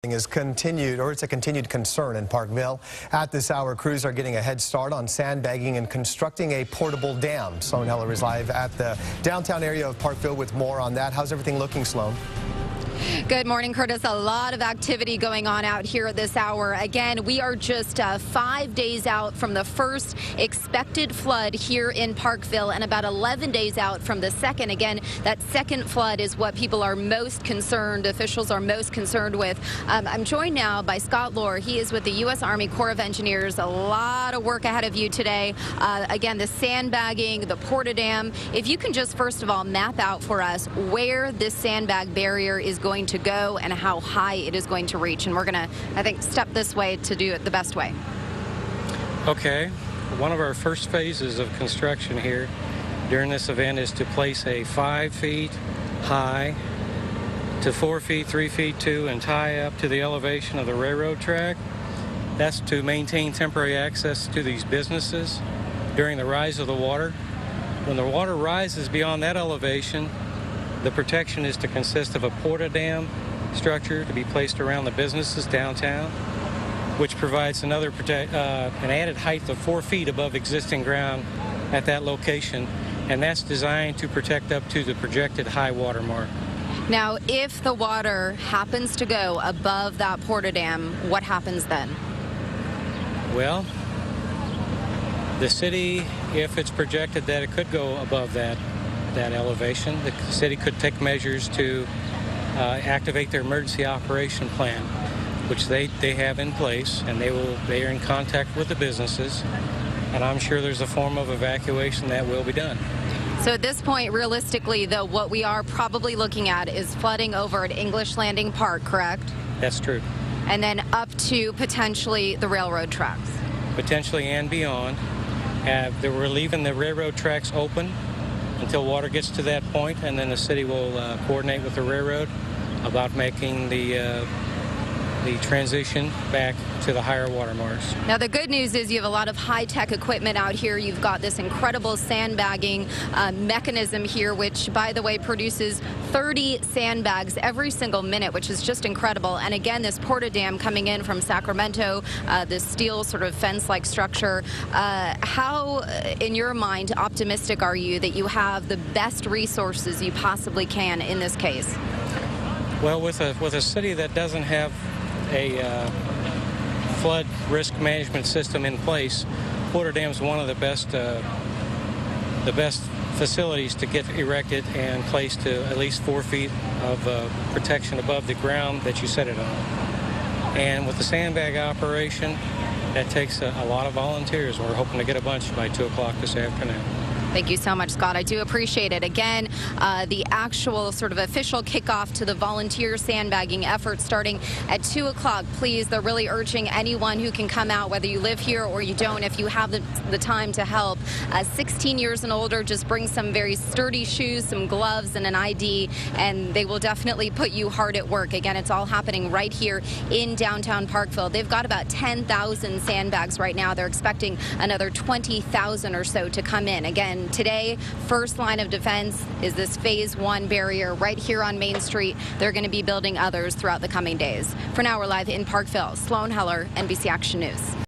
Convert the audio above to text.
Is continued, or it's a continued concern in Parkville. At this hour, crews are getting a head start on sandbagging and constructing a portable dam. Sloan Heller is live at the downtown area of Parkville with more on that. How's everything looking, Sloan? Good morning, Curtis. A lot of activity going on out here at this hour. Again, we are just 5 days out from the first expected flood here in Parkville and about 11 days out from the second. Again, that second flood is what people are most concerned, officials are most concerned with. I'm joined now by Scott Lohr. He is with the U.S. Army Corps of Engineers. A lot of work ahead of you today. Again, the sandbagging, the porta dam. If you can just first of all map out for us where this sandbag barrier is going to go and how high it is going to reach. And we're going to, I think, step this way to do it the best way. Okay. One of our first phases of construction here during this event is to place a 5 feet high to 4 feet, 3 feet 2, and tie up to the elevation of the railroad track. That's to maintain temporary access to these businesses during the rise of the water. When the water rises beyond that elevation, the protection is to consist of a porta dam structure to be placed around the businesses downtown, which provides an added height of 4 feet above existing ground at that location, and that's designed to protect up to the projected high water mark. Now, if the water happens to go above that porta dam, what happens then? Well, the city, if it's projected that it could go above that elevation, the city could take measures to activate their emergency operation plan, which they have in place, and they are in contact with the businesses, and I'm sure there's a form of evacuation that will be done. So at this point, realistically, though, what we are probably looking at is flooding over at English Landing Park, correct? That's true. And then up to potentially the railroad tracks. Potentially and beyond. We're leaving the railroad tracks open until water gets to that point, and then the city will coordinate with the railroad about making the transition back to the higher water marks. Now, the good news is you have a lot of high-tech equipment out here. You've got this incredible sandbagging mechanism here, which, by the way, produces 30 sandbags every single minute, which is just incredible. And again, this porta dam coming in from Sacramento, this steel sort of fence-like structure. How, in your mind, optimistic are you that you have the best resources you possibly can in this case? Well, with a city that doesn't have a flood risk management system in place, porta dam is one of the best facilities to get erected and placed to at least 4 feet of protection above the ground that you set it on. And with the sandbag operation, that takes a lot of volunteers. We're hoping to get a bunch by 2 o'clock this afternoon. Thank you so much, Scott. I do appreciate it. Again, the actual sort of official kickoff to the volunteer sandbagging effort starting at 2 o'clock. Please, they're really urging anyone who can come out, whether you live here or you don't, if you have the time to help. 16 years and older, just bring some very sturdy shoes, some gloves, and an ID, and they will definitely put you hard at work. Again, it's all happening right here in downtown Parkville. They've got about 10,000 sandbags right now. They're expecting another 20,000 or so to come in. Again, today, first line of defense is this phase 1 barrier right here on Main Street. They're going to be building others throughout the coming days. For now, we're live in Parkville. Sloan Heller, NBC Action News.